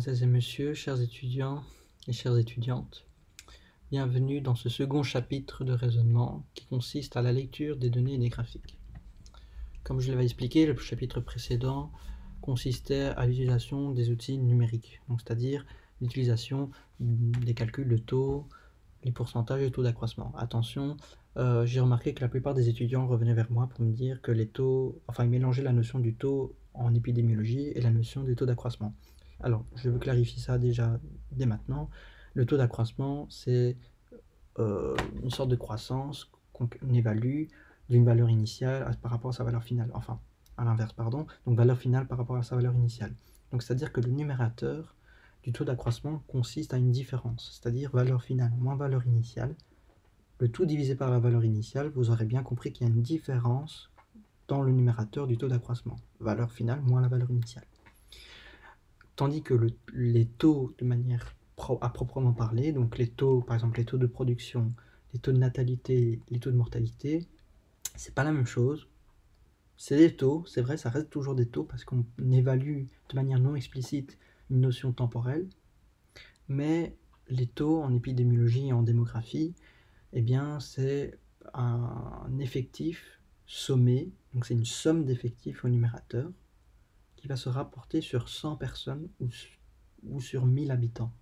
Mesdemoiselles et messieurs, chers étudiants et chères étudiantes, bienvenue dans ce second chapitre de raisonnement qui consiste à la lecture des données et des graphiques. Comme je l'avais expliqué, le chapitre précédent consistait à l'utilisation des outils numériques, c'est-à-dire l'utilisation des calculs de taux, les pourcentages et taux d'accroissement. Attention, j'ai remarqué que la plupart des étudiants revenaient vers moi pour me dire que les taux, ils mélangeaient la notion du taux en épidémiologie et la notion du taux d'accroissement. Alors, je veux clarifier ça déjà dès maintenant. Le taux d'accroissement, c'est une sorte de croissance qu'on évalue d'une valeur initiale par rapport à sa valeur finale. Enfin, à l'inverse, pardon. Donc, valeur finale par rapport à sa valeur initiale. Donc, c'est-à-dire que le numérateur du taux d'accroissement consiste à une différence, c'est-à-dire valeur finale moins valeur initiale. Le tout divisé par la valeur initiale, vous aurez bien compris qu'il y a une différence dans le numérateur du taux d'accroissement. Valeur finale moins la valeur initiale. Tandis que les taux, de manière à proprement parler, donc les taux, par exemple les taux de production, les taux de natalité, les taux de mortalité, c'est pas la même chose. C'est des taux, c'est vrai, ça reste toujours des taux parce qu'on évalue de manière non explicite une notion temporelle, mais les taux en épidémiologie et en démographie, eh bien c'est un effectif sommé, donc c'est une somme d'effectifs au numérateur, qui va se rapporter sur 100 personnes ou sur 1000 habitants.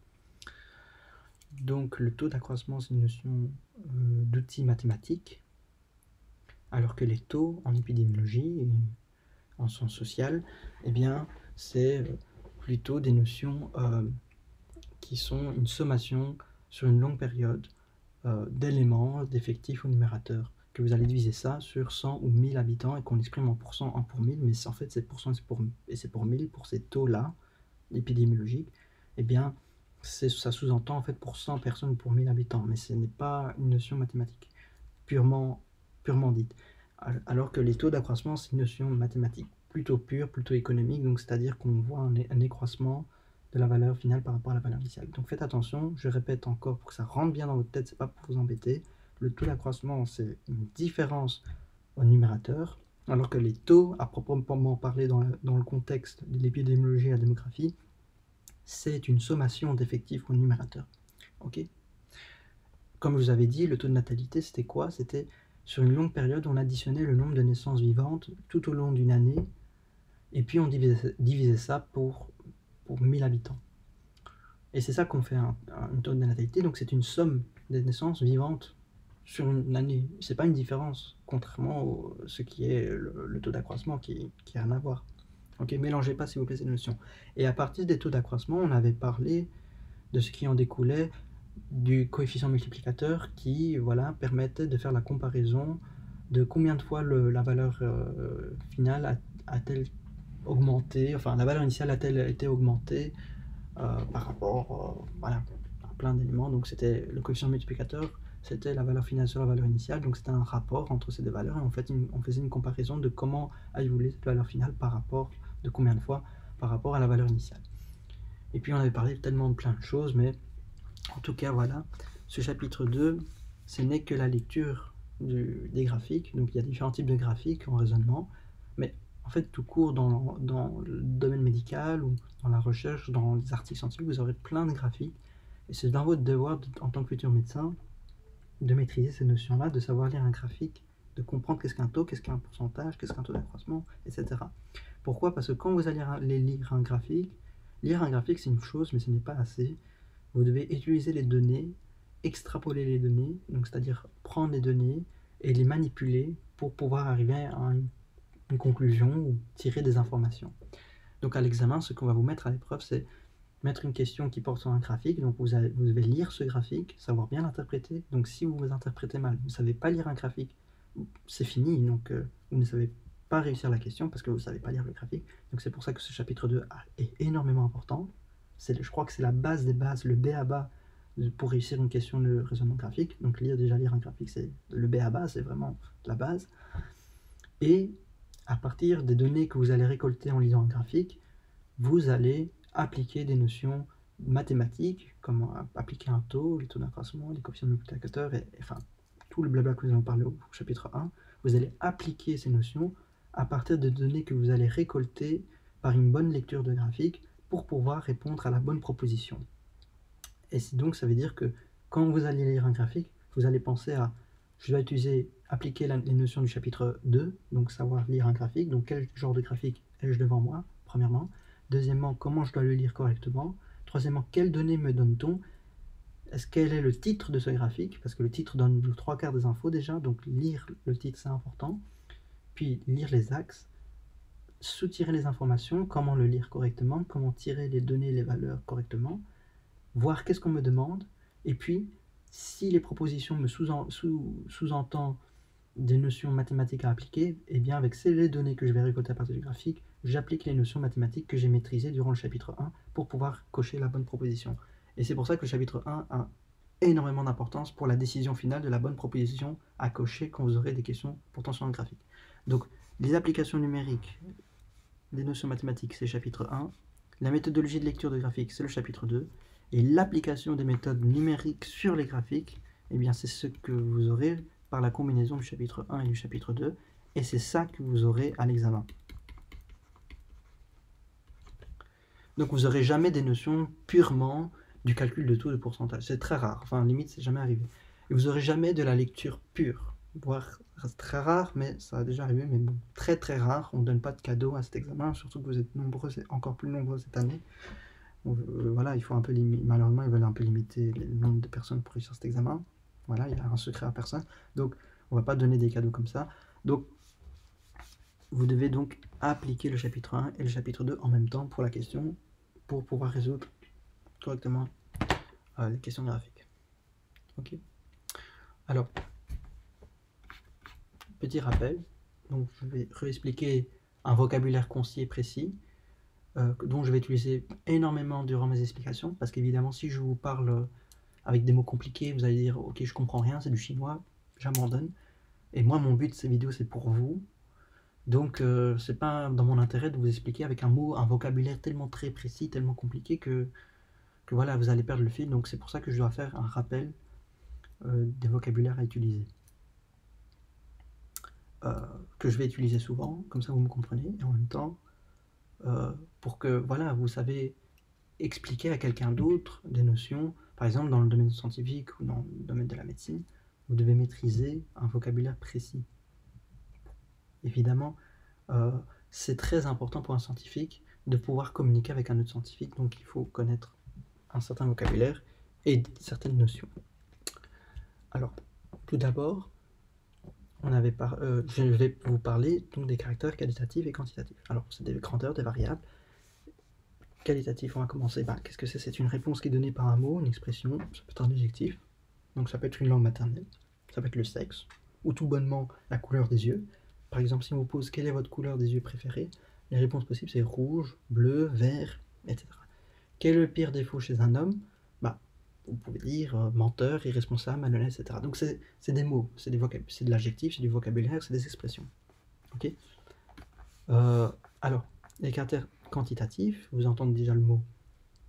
Donc le taux d'accroissement, c'est une notion d'outil mathématique, alors que les taux en épidémiologie et en sciences sociales, eh bien, c'est plutôt des notions qui sont une sommation sur une longue période d'éléments, d'effectifs au numérateur, que vous allez diviser ça sur 100 ou 1000 habitants et qu'on exprime en pourcent, 1 pour 1000, mais en fait c'est pourcent et c'est pour 1000, pour ces taux-là, épidémiologiques, eh bien, ça sous-entend en fait pour 100 personnes ou pour 1000 habitants, mais ce n'est pas une notion mathématique, purement dite. Alors que les taux d'accroissement, c'est une notion mathématique plutôt pure, plutôt économique, donc c'est-à-dire qu'on voit un décroissement de la valeur finale par rapport à la valeur initiale. Donc faites attention, je répète encore pour que ça rentre bien dans votre tête, c'est pas pour vous embêter. Le taux d'accroissement, c'est une différence au numérateur, alors que les taux, à proprement parler dans le contexte de l'épidémiologie et la démographie, c'est une sommation d'effectifs au numérateur. Ok. Comme je vous avais dit, le taux de natalité, c'était quoi? C'était sur une longue période, on additionnait le nombre de naissances vivantes tout au long d'une année, et puis on divisait ça pour 1000 habitants. Et c'est ça qu'on fait un taux de natalité, donc c'est une somme des naissances vivantes sur une année. C'est pas une différence, contrairement à ce qui est le taux d'accroissement qui a rien à voir. Ok, mélangez pas s'il vous plaît ces notions. Et à partir des taux d'accroissement, on avait parlé de ce qui en découlait du coefficient multiplicateur qui permettait de faire la comparaison de combien de fois la valeur finale a-t-elle augmenté, enfin la valeur initiale a-t-elle été augmentée par rapport à plein d'éléments. Donc c'était le coefficient multiplicateur, c'était la valeur finale sur la valeur initiale, donc c'était un rapport entre ces deux valeurs et en fait on faisait une comparaison de comment a évolué cette valeur finale par rapport, de combien de fois par rapport à la valeur initiale. Et puis on avait parlé tellement de plein de choses, mais en tout cas voilà, ce chapitre 2, ce n'est que la lecture des graphiques, donc il y a différents types de graphiques en raisonnement, mais en fait tout court dans le domaine médical ou dans la recherche, dans les articles scientifiques, vous aurez plein de graphiques, et c'est dans votre devoir en tant que futur médecin de maîtriser ces notions-là, de savoir lire un graphique, de comprendre qu'est-ce qu'un taux, qu'est-ce qu'un pourcentage, qu'est-ce qu'un taux d'accroissement, etc. Pourquoi? Parce que quand vous allez lire un graphique c'est une chose, mais ce n'est pas assez. Vous devez utiliser les données, extrapoler les données, donc c'est-à-dire prendre les données et les manipuler pour pouvoir arriver à une conclusion ou tirer des informations. Donc à l'examen, ce qu'on va vous mettre à l'épreuve, c'est mettre une question qui porte sur un graphique, donc vous devez lire ce graphique, savoir bien l'interpréter. Donc si vous vous interprétez mal, vous ne savez pas lire un graphique, c'est fini, donc vous ne savez pas réussir la question parce que vous ne savez pas lire le graphique. Donc c'est pour ça que ce chapitre 2 est énormément important. Je crois que c'est la base des bases, le b.a.-ba pour réussir une question de raisonnement graphique. Donc lire un graphique, c'est le b.a.-ba, c'est vraiment la base. Et à partir des données que vous allez récolter en lisant un graphique, vous allez appliquer des notions mathématiques, comme appliquer un taux, les taux d'accroissement, les coefficients multiplicateurs, enfin tout le blabla que nous allons parler au chapitre 1. Vous allez appliquer ces notions à partir de données que vous allez récolter par une bonne lecture de graphique, pour pouvoir répondre à la bonne proposition. Et donc ça veut dire que quand vous allez lire un graphique, vous allez penser à, je dois appliquer les notions du chapitre 2, donc savoir lire un graphique, donc quel genre de graphique ai-je devant moi, premièrement. Deuxièmement, comment je dois le lire correctement. Troisièmement, quelles données me donne-t-on? Quel est le titre de ce graphique? Parce que le titre donne le 3/4 des infos déjà, donc lire le titre c'est important. Puis lire les axes, soutirer les informations, comment le lire correctement, comment tirer les données, les valeurs correctement, voir qu'est-ce qu'on me demande, et puis si les propositions me sous-entendent des notions mathématiques à appliquer, et bien avec les données que je vais récolter à partir du graphique, j'applique les notions mathématiques que j'ai maîtrisées durant le chapitre 1 pour pouvoir cocher la bonne proposition. Et c'est pour ça que le chapitre 1 a énormément d'importance pour la décision finale de la bonne proposition à cocher quand vous aurez des questions portant sur un graphique. Donc les applications numériques, des notions mathématiques, c'est le chapitre 1. La méthodologie de lecture de graphiques, c'est le chapitre 2. Et l'application des méthodes numériques sur les graphiques, eh bien c'est ce que vous aurez par la combinaison du chapitre 1 et du chapitre 2. Et c'est ça que vous aurez à l'examen. Donc vous n'aurez jamais des notions purement du calcul de taux de pourcentage. C'est très rare. Enfin, limite, c'est jamais arrivé. Et vous n'aurez jamais de la lecture pure. Voire très rare, mais ça a déjà arrivé, mais bon, très très rare. On ne donne pas de cadeau à cet examen, surtout que vous êtes nombreux, encore plus nombreux cette année. Voilà, il faut un peu malheureusement, ils veulent un peu limiter le nombre de personnes pour réussir cet examen. Voilà, il y a un secret à personne. Donc, on ne va pas donner des cadeaux comme ça. Donc, vous devez donc appliquer le chapitre 1 et le chapitre 2 en même temps pour la question, pour pouvoir résoudre correctement les questions graphiques. Ok. Alors, petit rappel. Donc, je vais réexpliquer un vocabulaire concis et précis, dont je vais utiliser énormément durant mes explications, parce qu'évidemment, si je vous parle avec des mots compliqués, vous allez dire « Ok, je comprends rien, c'est du chinois, j'abandonne ». Et moi, mon but de ces vidéos, c'est pour vous. Donc, c'est pas dans mon intérêt de vous expliquer avec un vocabulaire tellement très précis, tellement compliqué que voilà, vous allez perdre le fil. Donc, c'est pour ça que je dois faire un rappel des vocabulaires à utiliser. Que je vais utiliser souvent, comme ça vous me comprenez, et en même temps, pour que voilà, vous savez expliquer à quelqu'un d'autre des notions, par exemple dans le domaine scientifique ou dans le domaine de la médecine, vous devez maîtriser un vocabulaire précis. Évidemment, c'est très important pour un scientifique de pouvoir communiquer avec un autre scientifique, donc il faut connaître un certain vocabulaire et certaines notions. Alors, tout d'abord, je vais vous parler donc des caractères qualitatifs et quantitatifs. Alors, c'est des grandeurs, des variables. Qualitatif, on va commencer. Qu'est-ce que c'est? C'est une réponse qui est donnée par un mot, une expression, ça peut être un adjectif, donc ça peut être une langue maternelle, ça peut être le sexe, ou tout bonnement la couleur des yeux. Par exemple, si on vous pose quelle est votre couleur des yeux préférée, les réponses possibles c'est rouge, bleu, vert, etc. Quel est le pire défaut chez un homme? Vous pouvez dire menteur, irresponsable, malhonnête, etc. Donc c'est des mots, c'est de l'adjectif, c'est du vocabulaire, c'est des expressions. Ok. Alors, les caractères quantitatifs, vous entendez déjà le mot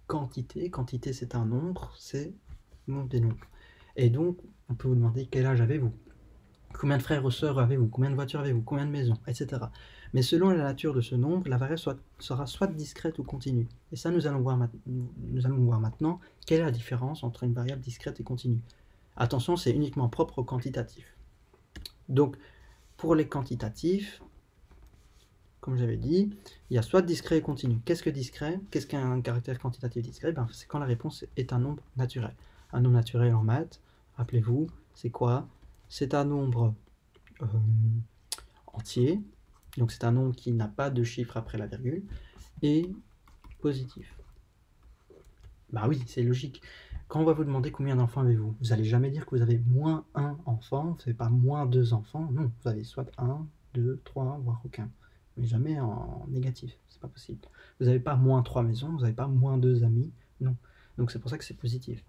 quantité. Quantité, c'est un nombre, c'est le nombre des nombres. Et donc, on peut vous demander quel âge avez-vous? Combien de frères ou sœurs avez-vous? Combien de voitures avez-vous? Combien de maisons? Etc. Mais selon la nature de ce nombre, la variable sera soit discrète ou continue. Et ça, nous allons voir maintenant quelle est la différence entre une variable discrète et continue. Attention, c'est uniquement propre au quantitatif. Donc, pour les quantitatifs, comme j'avais dit, il y a soit discret et continu. Qu'est-ce que discret? Qu'est-ce qu'un caractère quantitatif discret? C'est quand la réponse est un nombre naturel. Un nombre naturel en maths, rappelez-vous, c'est quoi? C'est un nombre entier, donc c'est un nombre qui n'a pas de chiffre après la virgule, et positif. Oui, c'est logique. Quand on va vous demander combien d'enfants avez-vous, vous n'allez jamais dire que vous avez moins 1 enfant, vous n'avez pas moins 2 enfants, non, vous avez soit 1, 2, 3, voire aucun. Mais jamais en négatif, c'est pas possible. Vous n'avez pas moins 3 maisons, vous n'avez pas moins 2 amis, non. Donc c'est pour ça que c'est positif.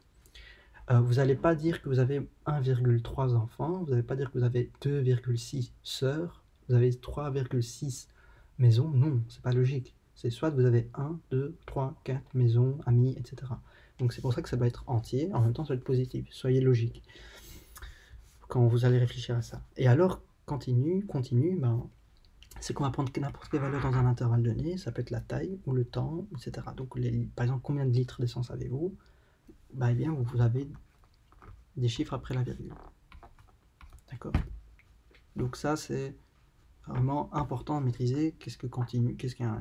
Vous n'allez pas dire que vous avez 1,3 enfants, vous n'allez pas dire que vous avez 2,6 sœurs, vous avez 3,6 maisons, non, c'est pas logique. C'est soit vous avez 1, 2, 3, 4 maisons, amis, etc. Donc c'est pour ça que ça doit être entier, en même temps ça doit être positif, soyez logique quand vous allez réfléchir à ça. Et alors, continue, c'est qu'on va prendre n'importe quelle valeur dans un intervalle donné, ça peut être la taille ou le temps, etc. Donc par exemple, combien de litres d'essence avez-vous? Bah, eh bien, vous avez des chiffres après la virgule. D'accord? Donc ça, c'est vraiment important à maîtriser. Qu'est-ce qu'un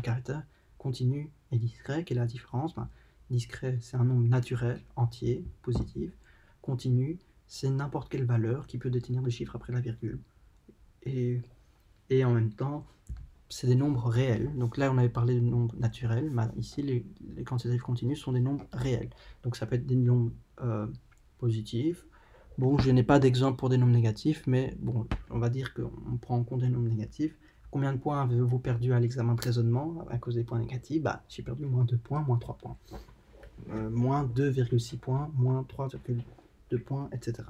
caractère continu et discret? Quelle est la différence? Ben, discret, c'est un nombre naturel, entier, positif. Continu, c'est n'importe quelle valeur qui peut détenir des chiffres après la virgule. Et en même temps, c'est des nombres réels. Donc là, on avait parlé de nombres naturels. Ici, les quantitatifs continus sont des nombres réels. Donc ça peut être des nombres positifs. Bon, je n'ai pas d'exemple pour des nombres négatifs, mais bon, on va dire qu'on prend en compte des nombres négatifs. Combien de points avez-vous perdu à l'examen de raisonnement à cause des points négatifs? Bah, j'ai perdu moins 2 points, moins 3 points. Moins 2,6 points, moins 3,2 points, etc.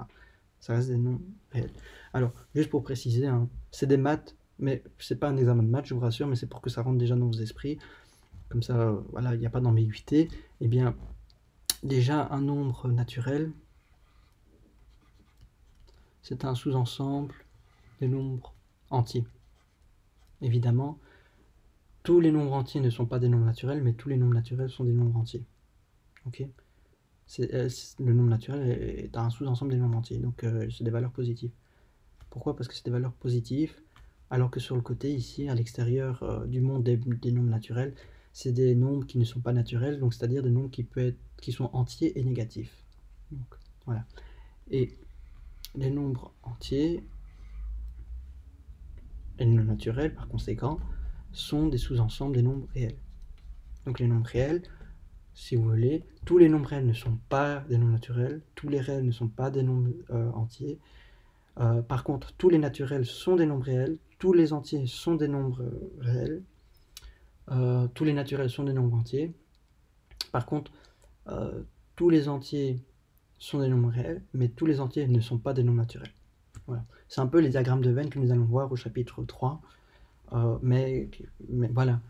Ça reste des nombres réels. Alors, juste pour préciser, hein, c'est des maths, mais c'est pas un examen de maths, je vous rassure, mais c'est pour que ça rentre déjà dans vos esprits. Comme ça, voilà, il n'y a pas d'ambiguïté. Eh bien, déjà, un nombre naturel, c'est un sous-ensemble des nombres entiers. Évidemment, tous les nombres entiers ne sont pas des nombres naturels, mais tous les nombres naturels sont des nombres entiers. Ok? Le nombre naturel est un sous-ensemble des nombres entiers, donc c'est des valeurs positives. Pourquoi? Parce que c'est des valeurs positives, alors que sur le côté, ici, à l'extérieur du monde des nombres naturels, c'est des nombres qui ne sont pas naturels, donc c'est-à-dire des nombres qui sont entiers et négatifs. Donc, voilà. Et les nombres entiers et les nombres naturels, par conséquent, sont des sous-ensembles des nombres réels. Donc les nombres réels, si vous voulez, tous les nombres réels ne sont pas des nombres naturels, tous les réels ne sont pas des nombres entiers. Par contre, tous les naturels sont des nombres réels, tous les entiers sont des nombres réels, tous les naturels sont des nombres entiers. Par contre, tous les entiers sont des nombres réels, mais tous les entiers ne sont pas des nombres naturels. Voilà. C'est un peu les diagrammes de Venn que nous allons voir au chapitre 3. Mais voilà,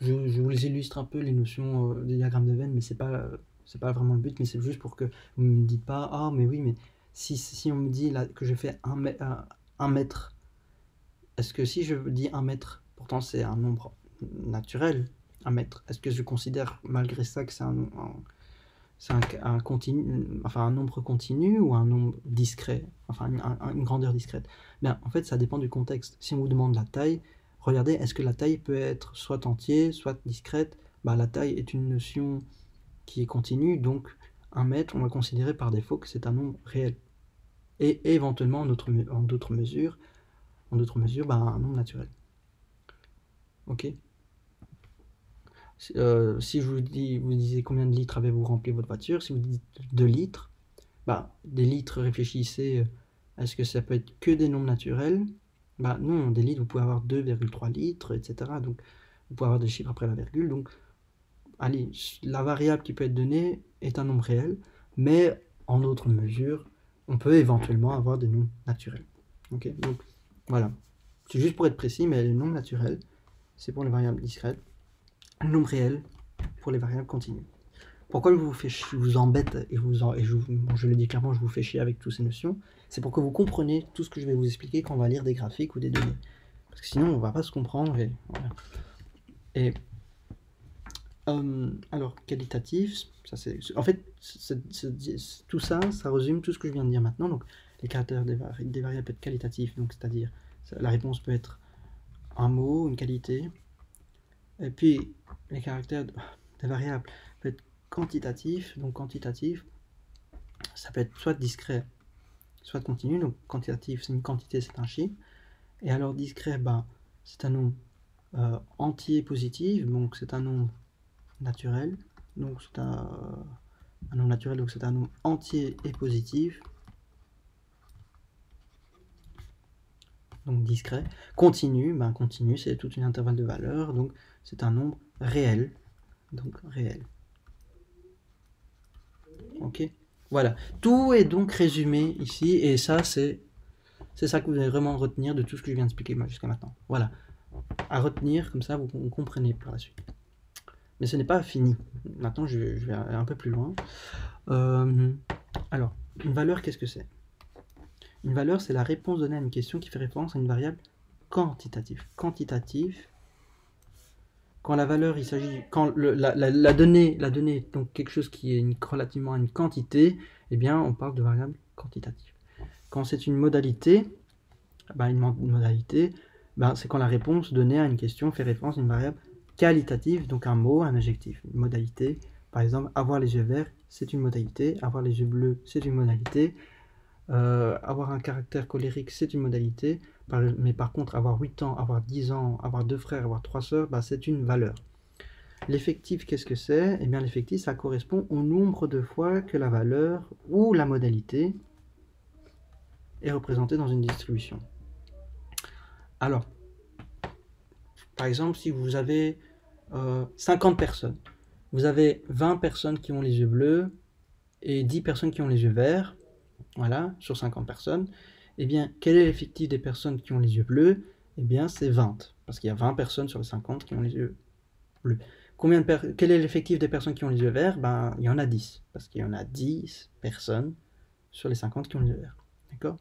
je vous illustre un peu les notions des diagrammes de Venn, mais c'est pas vraiment le but, mais c'est juste pour que vous ne me dites pas, ah mais oui, mais si on me dit là que je fais 1 mètre, est-ce que si je dis 1 mètre, pourtant c'est un nombre naturel, 1 mètre, est-ce que je considère malgré ça que c'est un continu, enfin un nombre continu ou un nombre discret, enfin une grandeur discrète? Bien, en fait, ça dépend du contexte. Si on vous demande la taille, regardez, est-ce que la taille peut être soit entier, soit discrète? Bah, la taille est une notion qui est continue, donc 1 mètre, on va considérer par défaut que c'est un nombre réel. Et éventuellement, en d'autres mesures, bah, un nombre naturel. Ok? Si je vous disiez combien de litres avez-vous rempli votre voiture, si vous dites 2 litres, bah, des litres, réfléchissez, est-ce que ça peut être que des nombres naturels? Bah non, des litres, vous pouvez avoir 2,3 litres, etc. Donc, vous pouvez avoir des chiffres après la virgule. Donc, allez, la variable qui peut être donnée est un nombre réel, mais en d'autres mesures, on peut éventuellement avoir des nombres naturels. Ok, donc voilà. C'est juste pour être précis, mais les nombres naturels, c'est pour les variables discrètes. Le nombre réel pour les variables continues. Pourquoi je vous embête et je le dis clairement, je vous fais chier avec toutes ces notions? C'est pour que vous compreniez tout ce que je vais vous expliquer quand on va lire des graphiques ou des données. Parce que sinon, on va pas se comprendre. Et voilà. Et alors, qualitatif, ça c'est. En fait, tout ça, ça résume tout ce que je viens de dire maintenant. Donc, les caractères des variables peuvent être qualitatifs, donc c'est-à-dire la réponse peut être un mot, une qualité. Et puis, les caractères des variables peuvent être quantitatifs. Donc, quantitatif, ça peut être soit discret, soit continu. Donc, quantitatif, c'est une quantité, c'est un chiffre. Et alors, discret, bah, c'est un nombre entier positif. Donc, c'est un nombre naturel. Donc, c'est un nombre naturel, donc c'est un nombre entier et positif. Donc, discret. Continu, ben, continu, c'est tout un intervalle de valeur. Donc, c'est un nombre réel. Donc, réel. Ok, voilà. Tout est donc résumé ici, et ça, c'est ça que vous allez vraiment retenir de tout ce que je viens d'expliquer jusqu'à maintenant. Voilà. À retenir, comme ça, vous comprenez par la suite. Mais ce n'est pas fini. Maintenant, je vais aller un peu plus loin. Alors, une valeur, qu'est-ce que c'est? Une valeur, c'est la réponse donnée à une question qui fait référence à une variable quantitatif. Quantitatif, quand la valeur, il s'agit, quand la donnée, donc quelque chose qui est relativement à une quantité, eh bien, on parle de variable quantitative. Quand c'est une modalité, c'est quand la réponse donnée à une question fait référence à une variable qualitative, donc un mot, un adjectif. Une modalité, par exemple, avoir les yeux verts, c'est une modalité. Avoir les yeux bleus, c'est une modalité. Avoir un caractère colérique, c'est une modalité. Mais par contre, avoir 8 ans, avoir 10 ans, avoir 2 frères, avoir 3 sœurs, c'est une valeur. L'effectif, qu'est-ce que c'est? Eh bien, l'effectif, ça correspond au nombre de fois que la valeur ou la modalité est représentée dans une distribution. Alors, par exemple, si vous avez 50 personnes, vous avez 20 personnes qui ont les yeux bleus et 10 personnes qui ont les yeux verts, voilà, sur 50 personnes, eh bien, quel est l'effectif des personnes qui ont les yeux bleus? Eh bien, c'est 20, parce qu'il y a 20 personnes sur les 50 qui ont les yeux bleus. Quel est l'effectif des personnes qui ont les yeux verts? Il y en a 10, parce qu'il y en a 10 personnes sur les 50 qui ont les yeux verts. D'accord?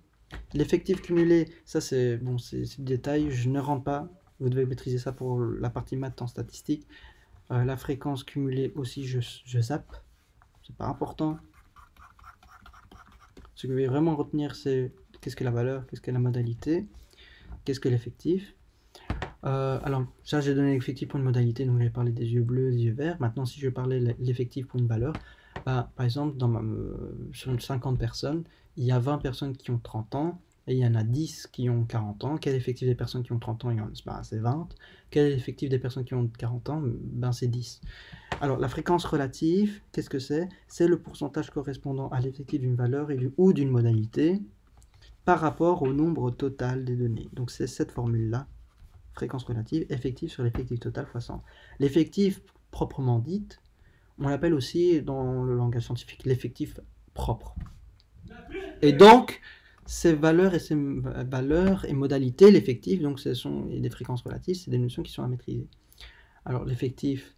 L'effectif cumulé, ça c'est bon, c'est du détail, je ne rentre pas, vous devez maîtriser ça pour la partie maths en statistique. La fréquence cumulée aussi, je zappe, c'est pas important. Ce que je vais vraiment retenir, c'est qu'est-ce que la valeur, qu'est-ce que la modalité, qu'est-ce que l'effectif. Alors, ça, j'ai donné l'effectif pour une modalité, donc j'ai parlé des yeux bleus, des yeux verts. Maintenant, si je parlais l'effectif pour une valeur, par exemple, sur 50 personnes, il y a 20 personnes qui ont 30 ans, et il y en a 10 qui ont 40 ans. Quel est l'effectif des personnes qui ont 30 ans? C'est 20. Quel est l'effectif des personnes qui ont 40 ans? C'est 10. Alors, la fréquence relative, qu'est-ce que c'est? C'est le pourcentage correspondant à l'effectif d'une valeur ou d'une modalité par rapport au nombre total des données. Donc, c'est cette formule-là. Fréquence relative, effectif sur l'effectif total fois 100. L'effectif proprement dit, on l'appelle aussi dans le langage scientifique l'effectif propre. Et donc, ces valeurs et modalités, l'effectif, donc ce sont des fréquences relatives, c'est des notions qui sont à maîtriser. Alors l'effectif,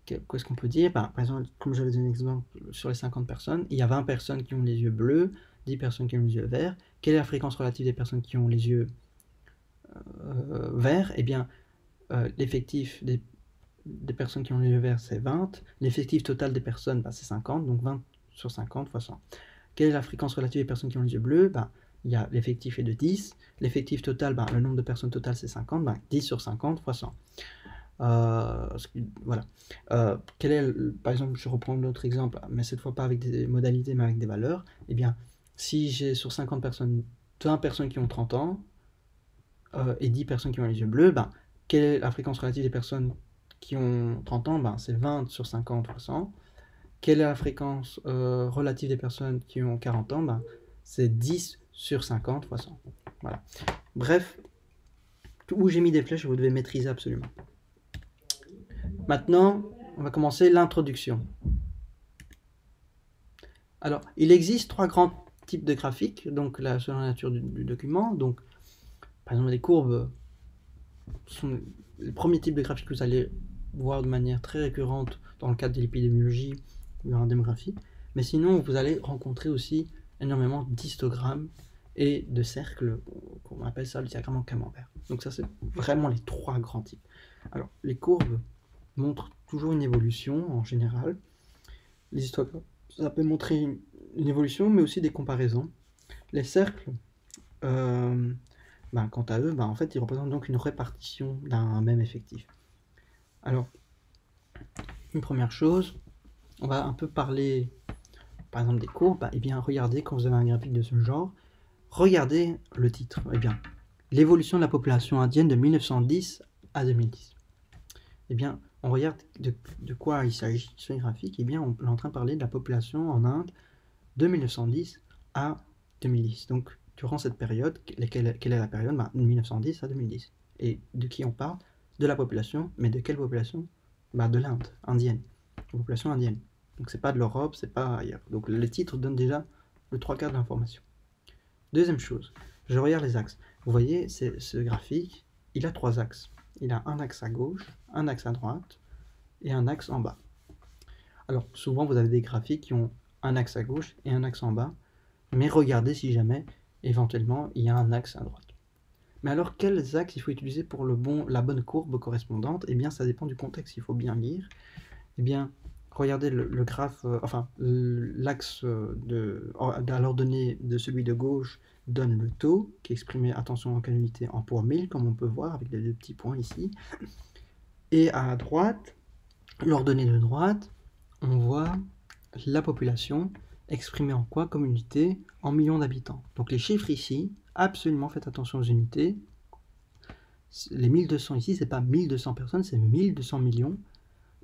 qu'est-ce qu'on peut dire? Par exemple, comme j'avais donné un exemple sur les 50 personnes, il y a 20 personnes qui ont les yeux bleus, 10 personnes qui ont les yeux verts. Quelle est la fréquence relative des personnes qui ont les yeux verts? Eh bien, l'effectif des personnes qui ont les yeux verts, c'est 20. L'effectif total des personnes, c'est 50, donc 20 sur 50 fois 100. Quelle est la fréquence relative des personnes qui ont les yeux bleus? Il y a l'effectif est de 10. L'effectif total, le nombre de personnes totales, c'est 50. 10 sur 50 fois 100. Voilà. Par exemple, je reprends l'autre exemple, mais cette fois pas avec des modalités, mais avec des valeurs. Eh bien, si j'ai sur 50 personnes, 20 personnes qui ont 30 ans et 10 personnes qui ont les yeux bleus, quelle est la fréquence relative des personnes qui ont 30 ans? C'est 20 sur 50 fois 100. Quelle est la fréquence relative des personnes qui ont 40 ans? C'est 10 sur 50 fois 100. Voilà. Bref, où j'ai mis des flèches, vous devez maîtriser absolument. Maintenant, on va commencer l'introduction. Alors, il existe 3 grands types de graphiques, donc selon la nature du document. Donc, par exemple, les courbes sont les premiers types de graphiques que vous allez voir de manière très récurrente dans le cadre de l'épidémiologie ou dans la démographie. Mais sinon, vous allez rencontrer aussi énormément d'histogrammes et de cercles, on appelle ça le diagramme en camembert. Donc ça, c'est vraiment les 3 grands types. Alors, les courbes montrent toujours une évolution en général. Les histogrammes, ça peut montrer une évolution, mais aussi des comparaisons. Les cercles, quant à eux, en fait, ils représentent donc une répartition d'un même effectif. Alors, une première chose, on va un peu parler, par exemple, des courbes. Eh bien, regardez, quand vous avez un graphique de ce genre, regardez le titre. Eh bien, l'évolution de la population indienne de 1910 à 2010. Eh bien, on regarde de quoi il s'agit ce graphique. Eh bien, on est en train de parler de la population en Inde de 1910 à 2010. Donc, durant cette période, quelle est la période? 1910 à 2010. Et de qui on parle? De la population, mais de quelle population? De l'Inde, indienne. La population indienne. Donc, c'est pas de l'Europe, c'est pas ailleurs. Donc, le titre donne déjà le 3/4 de l'information. Deuxième chose, je regarde les axes. Vous voyez, ce graphique, il a 3 axes. Il a un axe à gauche, un axe à droite et un axe en bas. Alors, souvent, vous avez des graphiques qui ont un axe à gauche et un axe en bas, mais regardez si jamais, éventuellement, il y a un axe à droite. Mais alors, quels axes il faut utiliser pour la bonne courbe correspondante? Eh bien, ça dépend du contexte, il faut bien lire. Eh bien, regardez le graphe, l'axe à l'ordonnée de celui de gauche donne le taux, qui est exprimé, attention, en quelle unité? En pour 1000, comme on peut voir, avec les deux petits points ici. Et à droite, l'ordonnée de droite, on voit la population exprimée en quoi comme unité? En millions d'habitants. Donc les chiffres ici, absolument faites attention aux unités. Les 1200 ici, c'est pas 1200 personnes, c'est 1200 millions.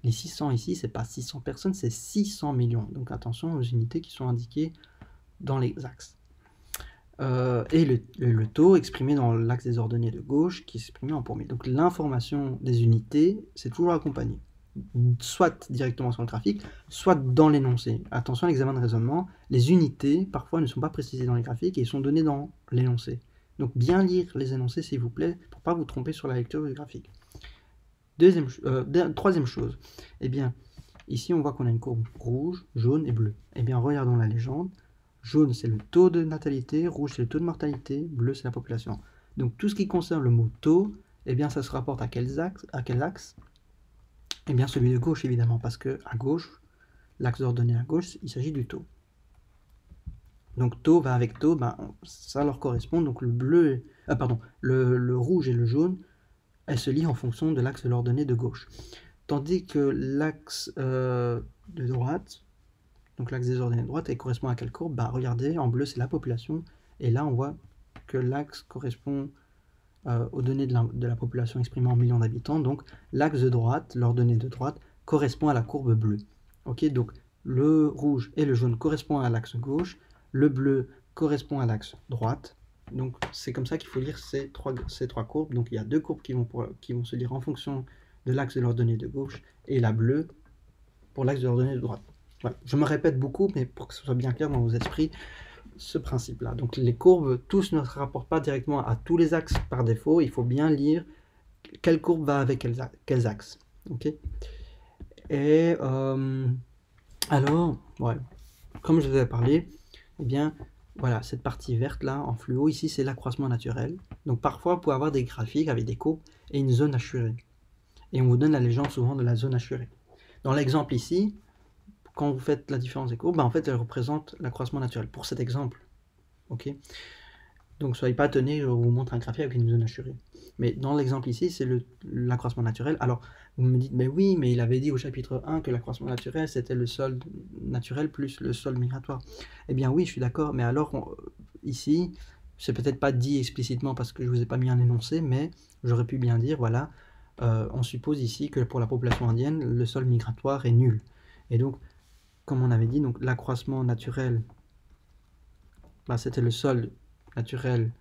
Les 600 ici, c'est pas 600 personnes, c'est 600 millions. Donc attention aux unités qui sont indiquées dans les axes. Et le taux exprimé dans l'axe des ordonnées de gauche qui est exprimé en pour 1000. Donc l'information des unités, c'est toujours accompagné, soit directement sur le graphique, soit dans l'énoncé. Attention à l'examen de raisonnement, les unités parfois ne sont pas précisées dans les graphiques et sont données dans l'énoncé. Donc bien lire les énoncés s'il vous plaît, pour ne pas vous tromper sur la lecture du graphique. Troisième chose, eh bien, ici on voit qu'on a une courbe rouge, jaune et bleue. Eh bien, regardons la légende. Jaune, c'est le taux de natalité, rouge, c'est le taux de mortalité, bleu, c'est la population. Donc tout ce qui concerne le mot taux, eh bien, ça se rapporte à quel axe? Eh bien, celui de gauche, évidemment, parce que à gauche, l'axe ordonné à gauche, il s'agit du taux. Donc taux va avec taux, ben, ça leur correspond. Donc le rouge et le jaune, elles se lient en fonction de l'axe de l'ordonnée de gauche. Tandis que l'axe de droite, donc l'axe des ordonnées de droite, elle correspond à quelle courbe? Bah, regardez, en bleu c'est la population, et là on voit que l'axe correspond aux données de la population exprimée en millions d'habitants, donc l'axe de droite, l'ordonnée de droite, correspond à la courbe bleue. Ok, donc le rouge et le jaune correspondent à l'axe gauche, le bleu correspond à l'axe droite, donc c'est comme ça qu'il faut lire ces trois courbes. Donc il y a deux courbes qui vont se lire en fonction de l'axe de l'ordonnée de gauche, et la bleue pour l'axe de l'ordonnée de droite. Voilà. Je me répète beaucoup, mais pour que ce soit bien clair dans vos esprits, ce principe-là. Donc les courbes, tous ne se rapportent pas directement à tous les axes par défaut. Il faut bien lire quelle courbe va avec quels axes. Ok. Et alors, ouais, comme je vous avais parlé, eh bien, voilà, cette partie verte là, en fluo, ici, c'est l'accroissement naturel. Donc parfois, vous pouvez avoir des graphiques avec des courbes et une zone hachurée. Et on vous donne la légende souvent de la zone hachurée. Dans l'exemple ici, quand vous faites la différence des courbes, bah en fait, elle représente l'accroissement naturel. Pour cet exemple, ok. Donc, soyez pas étonnés, je vous montre un graphique avec une zone hachurée. Mais dans l'exemple ici, c'est l'accroissement naturel. Alors, vous me dites, mais oui, mais il avait dit au chapitre 1 que l'accroissement naturel, c'était le solde naturel plus le solde migratoire. Eh bien oui, je suis d'accord, mais alors, ici, c'est peut-être pas dit explicitement parce que je vous ai pas mis un énoncé, mais j'aurais pu bien dire, voilà, on suppose ici que pour la population indienne, le solde migratoire est nul. Et donc, comme on avait dit, donc l'accroissement naturel, bah, c'était le solde naturel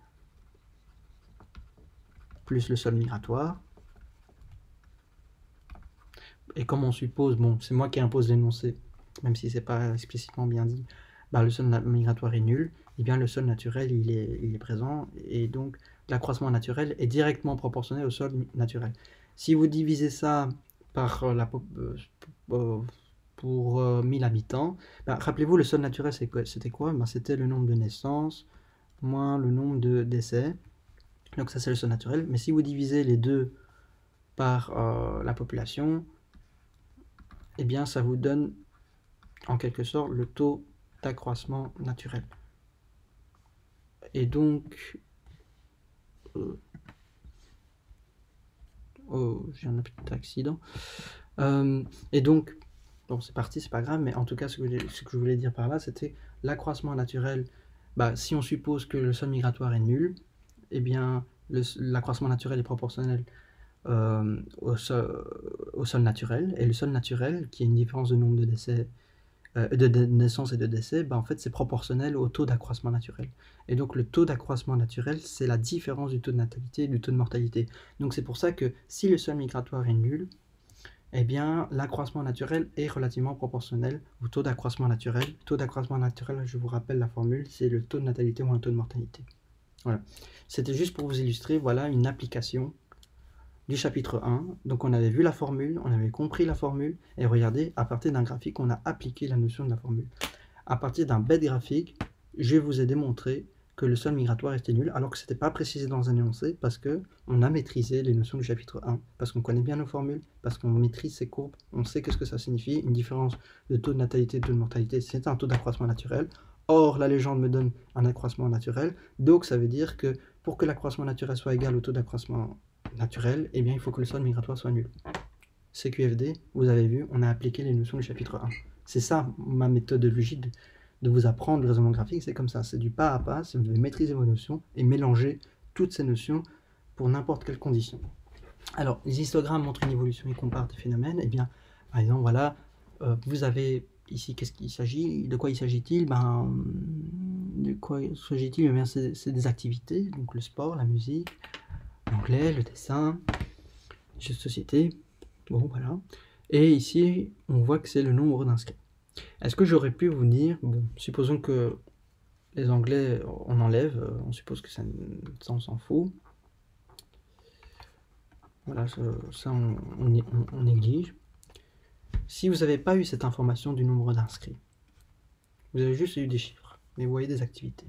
plus le solde migratoire. Et comme on suppose, bon, c'est moi qui impose l'énoncé, même si c'est pas explicitement bien dit, bah, le solde migratoire est nul, et bien le solde naturel il est présent, et donc l'accroissement naturel est directement proportionnel au solde naturel. Si vous divisez ça par pour 1000 habitants, bah, rappelez-vous, le solde naturel c'était quoi? Bah, c'était le nombre de naissances moins le nombre de décès. Donc ça c'est le solde naturel. Mais si vous divisez les deux par la population, eh bien ça vous donne en quelque sorte le taux d'accroissement naturel. Et donc oh, j'ai un petit accident. Et donc bon, c'est parti, c'est pas grave, mais en tout cas ce que je voulais dire par là, c'était l'accroissement naturel. Bah, si on suppose que le solde migratoire est nul, eh bien l'accroissement naturel est proportionnel au sol naturel, et le sol naturel, qui est une différence de nombre de décès, de naissance et de décès, bah, en fait c'est proportionnel au taux d'accroissement naturel. Et donc le taux d'accroissement naturel, c'est la différence du taux de natalité et du taux de mortalité. Donc c'est pour ça que si le sol migratoire est nul, eh bien l'accroissement naturel est relativement proportionnel au taux d'accroissement naturel. Le taux d'accroissement naturel, je vous rappelle la formule, c'est le taux de natalité moins le taux de mortalité. Voilà. C'était juste pour vous illustrer, voilà une application du chapitre 1. Donc on avait vu la formule, on avait compris la formule, et regardez, à partir d'un graphique, on a appliqué la notion de la formule. À partir d'un bête graphique, je vous ai démontré que le sol migratoire était nul, alors que ce n'était pas précisé dans un énoncé, parce qu'on a maîtrisé les notions du chapitre 1, parce qu'on connaît bien nos formules, parce qu'on maîtrise ces courbes, on sait qu'est-ce que ça signifie, une différence de taux de natalité et de taux de mortalité, c'est un taux d'accroissement naturel. Or, la légende me donne un accroissement naturel, donc ça veut dire que pour que l'accroissement naturel soit égal au taux d'accroissement naturel, eh bien il faut que le sol migratoire soit nul. CQFD, vous avez vu, on a appliqué les notions du chapitre 1. C'est ça ma méthodologie de vous apprendre le raisonnement graphique, c'est comme ça, c'est du pas à pas, vous devez maîtriser vos notions et mélanger toutes ces notions pour n'importe quelle condition. Alors, les histogrammes montrent une évolution et comparent des phénomènes. Eh bien, par exemple, voilà, vous avez ici, qu'est-ce qu'il s'agit, de quoi il s'agit-il? De quoi s'agit-il? Eh bien, c'est des activités, donc le sport, la musique, l'anglais, le dessin, les jeux de société, bon, voilà. Et ici, on voit que c'est le nombre d'inscrits. Est-ce que j'aurais pu vous dire, bon, supposons que les anglais, on enlève, on suppose que ça on s'en fout. Voilà, ça on néglige. Si vous n'avez pas eu cette information du nombre d'inscrits, vous avez juste eu des chiffres, mais vous voyez des activités.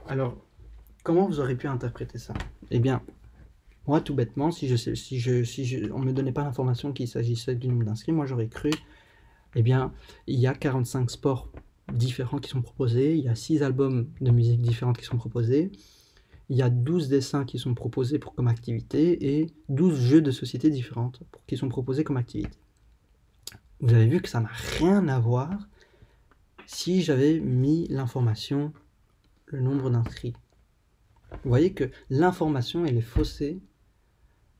Alors, comment vous aurez pu interpréter ça? Eh bien, moi, tout bêtement, si on ne me donnait pas l'information qu'il s'agissait du nombre d'inscrits, moi j'aurais cru, eh bien, il y a 45 sports différents qui sont proposés, il y a 6 albums de musique différents qui sont proposés, il y a 12 dessins qui sont proposés comme activité et 12 jeux de société différentes qui sont proposés comme activité. Vous avez vu que ça n'a rien à voir si j'avais mis l'information, le nombre d'inscrits. Vous voyez que l'information, elle est faussée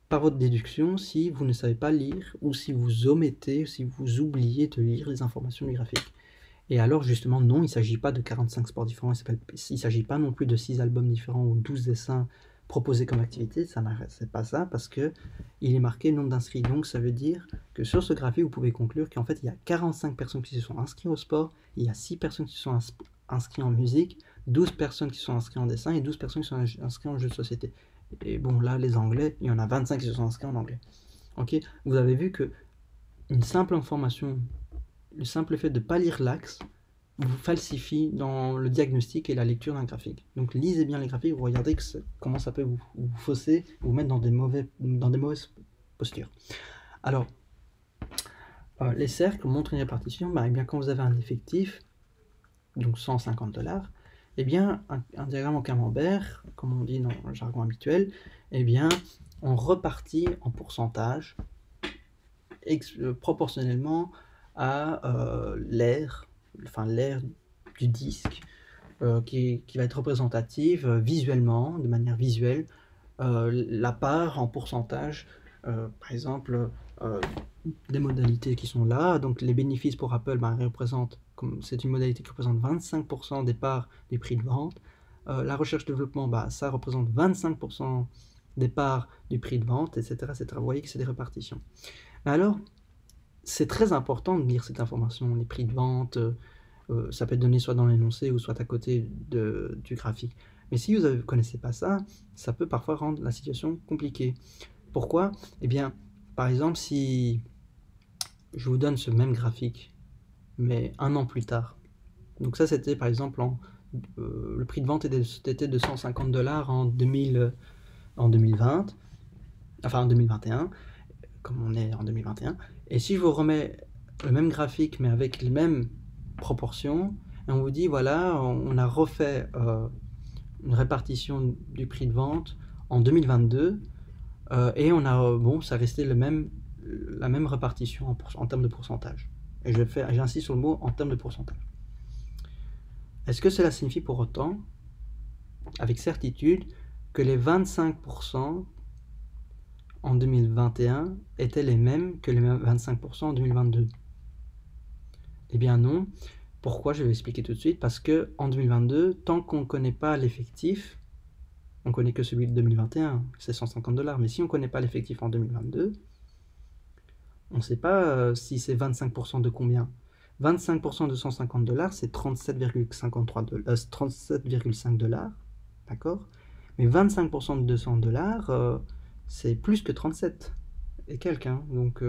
par votre déduction si vous ne savez pas lire ou si vous omettez, si vous oubliez de lire les informations du graphique. Et alors justement non, il ne s'agit pas de 45 sports différents, il ne s'agit pas non plus de 6 albums différents ou 12 dessins proposés comme activité, c'est pas ça, parce que il est marqué nombre d'inscrits. Donc ça veut dire que sur ce graphique, vous pouvez conclure qu'en fait il y a 45 personnes qui se sont inscrites au sport, il y a 6 personnes qui se sont inscrites en musique, 12 personnes qui se sont inscrites en dessin et 12 personnes qui sont inscrites en jeu de société. Et bon là, les anglais, il y en a 25 qui se sont inscrits en anglais. Ok, vous avez vu que une simple information, le simple fait de ne pas lire l'axe vous falsifie dans le diagnostic et la lecture d'un graphique. Donc lisez bien les graphiques, vous regardez comment ça peut vous fausser, vous mettre dans des mauvaises postures. Alors, les cercles montrent une répartition. Eh bien, quand vous avez un effectif, donc $150, eh bien, un diagramme au camembert, comme on dit dans le jargon habituel, eh bien, on repartit en pourcentage proportionnellement à l'aire du disque qui va être représentative visuellement, de manière visuelle, la part en pourcentage, par exemple, des modalités qui sont là. Donc les bénéfices pour Apple, c'est une modalité qui représente 25% des parts des prix de vente. La recherche-développement, ça représente 25% des parts du prix de vente, etc., etc. Vous voyez que c'est des répartitions. Mais alors, c'est très important de lire cette information, les prix de vente, ça peut être donné soit dans l'énoncé ou soit à côté du graphique. Mais si vous ne connaissez pas ça, ça peut parfois rendre la situation compliquée. Pourquoi? Eh bien, par exemple, si je vous donne ce même graphique, mais un an plus tard, donc ça c'était par exemple le prix de vente était de $150 en 2020, enfin en 2021, comme on est en 2021, et si je vous remets le même graphique mais avec les mêmes proportions, et on vous dit voilà, on a refait une répartition du prix de vente en 2022, et on a, ça restait la même répartition en termes de pourcentage. Et j'insiste sur le mot en termes de pourcentage. Est-ce que cela signifie pour autant, avec certitude, que les 25% en 2021 étaient les mêmes que les 25% en 2022? Eh bien non. Pourquoi? Je vais expliquer tout de suite. Parce que en 2022, tant qu'on ne connaît pas l'effectif, on ne connaît que celui de 2021, c'est $150. Mais si on ne connaît pas l'effectif en 2022, on ne sait pas si c'est 25% de combien. 25% de $150, c'est 37,5 $, d'accord? Mais 25% de $200, c'est plus que 37 et quelques. Donc,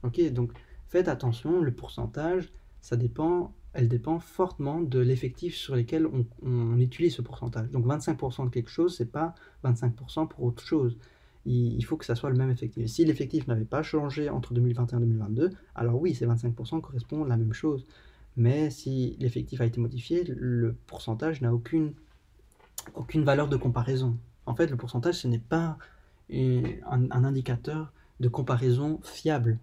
ok, donc faites attention, le pourcentage, ça dépend elle dépend fortement de l'effectif sur lequel on utilise ce pourcentage. Donc 25% de quelque chose, c'est pas 25% pour autre chose. Il faut que ça soit le même effectif. Si l'effectif n'avait pas changé entre 2021 et 2022, alors oui, ces 25% correspondent à la même chose. Mais si l'effectif a été modifié, le pourcentage n'a aucune valeur de comparaison. En fait, le pourcentage, ce n'est pas un indicateur de comparaison fiable.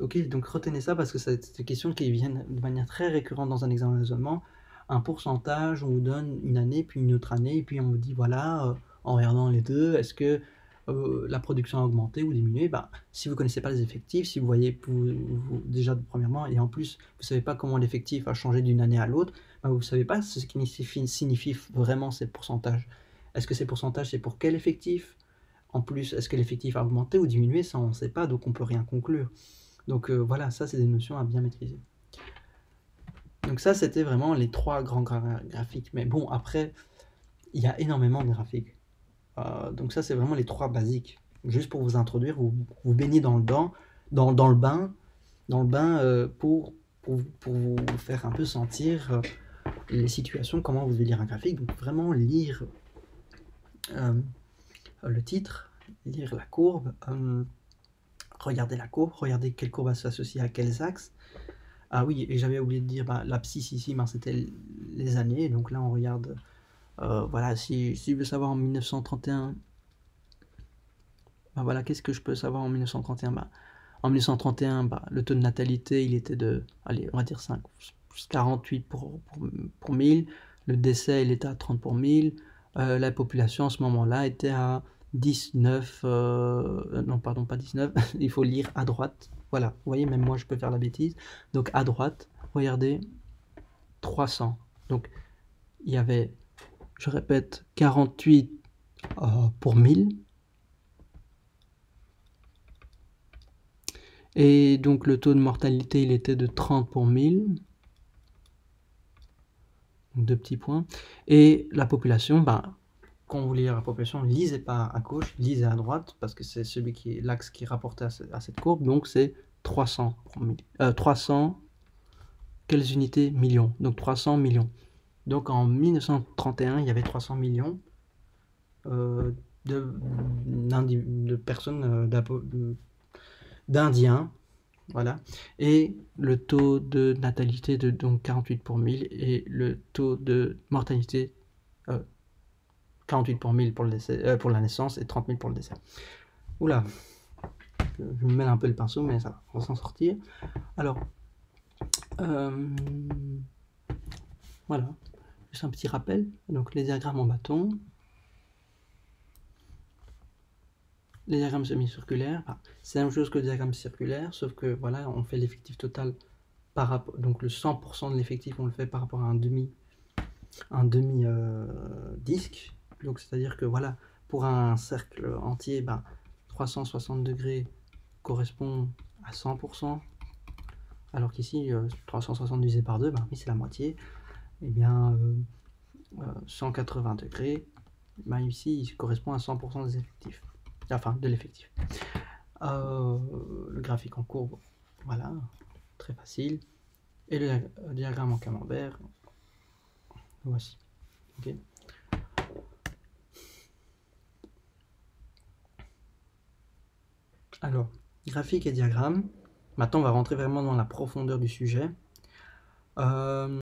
Ok, donc retenez ça parce que c'est des questions qui viennent de manière très récurrente dans un examen de raisonnement. Un pourcentage, on vous donne une année, puis une autre année, et puis on vous dit, voilà, en regardant les deux, est-ce que la production a augmenté ou diminué? Si vous ne connaissez pas les effectifs, si vous voyez déjà premièrement, et en plus, vous ne savez pas comment l'effectif a changé d'une année à l'autre, vous ne savez pas ce qui signifie vraiment ces pourcentages. Est-ce que ces pourcentages, c'est pour quel effectif? En plus, est-ce que l'effectif a augmenté ou diminué? Ça, on ne sait pas, donc on ne peut rien conclure. Donc voilà, ça, c'est des notions à bien maîtriser. Donc ça, c'était vraiment les 3 grands graphiques. Mais bon, après, il y a énormément de graphiques. Donc ça, c'est vraiment les 3 basiques. Juste pour vous introduire, vous baignez dans le bain, pour vous faire un peu sentir les situations, comment vous devez lire un graphique. Donc vraiment lire le titre, lire la courbe, regarder la courbe, regarder quelle courbe va s'associer à quels axes. Ah oui, et j'avais oublié de dire, l'abscisse ici, c'était les années. Donc là, on regarde, voilà, si je veux savoir en 1931, voilà, qu'est-ce que je peux savoir en 1931? En 1931, le taux de natalité, il était de, allez, on va dire 48 pour 1000. Le décès, il était à 30 pour 1000. La population, à ce moment-là, était à 19... non, pardon, pas 19. Il faut lire à droite. Voilà, vous voyez, même moi, je peux faire la bêtise. Donc, à droite, regardez, 300. Donc, il y avait, je répète, 48 pour 1000. Et donc le taux de mortalité, il était de 30 pour 1000. Donc 2 petits points. Et la population, quand vous lisez la population, lisez pas à gauche, lisez à droite, parce que c'est l'axe qui est rapporté à cette courbe. Donc c'est 300 pour 1000. 300, quelles unités? Millions. Donc 300 millions. Donc en 1931, il y avait 300 millions de personnes, d'Indiens, voilà, et le taux de natalité de donc 48 pour 1000 et le taux de mortalité 48 pour 1000 pour le décès, pour la naissance et 30 000 pour le décès. Oula, je me mêle un peu le pinceau, mais ça va, on va s'en sortir. Alors, voilà, juste un petit rappel. Donc les diagrammes en bâton. Les diagrammes semi-circulaires, c'est la même chose que le diagramme circulaire, sauf que voilà, on fait l'effectif total par rapport, donc le 100% de l'effectif, on le fait par rapport à un demi disque. Donc c'est-à-dire que voilà, pour un cercle entier, 360 degrés correspond à 100%, alors qu'ici 360 divisé par 2, oui, c'est la moitié. Et bien 180 degrés, ici il correspond à 100% des effectifs. Enfin, de l'effectif. Le graphique en courbe, voilà, très facile. Et le diagramme en camembert, voici. Okay. Alors, graphique et diagramme. Maintenant, on va rentrer vraiment dans la profondeur du sujet.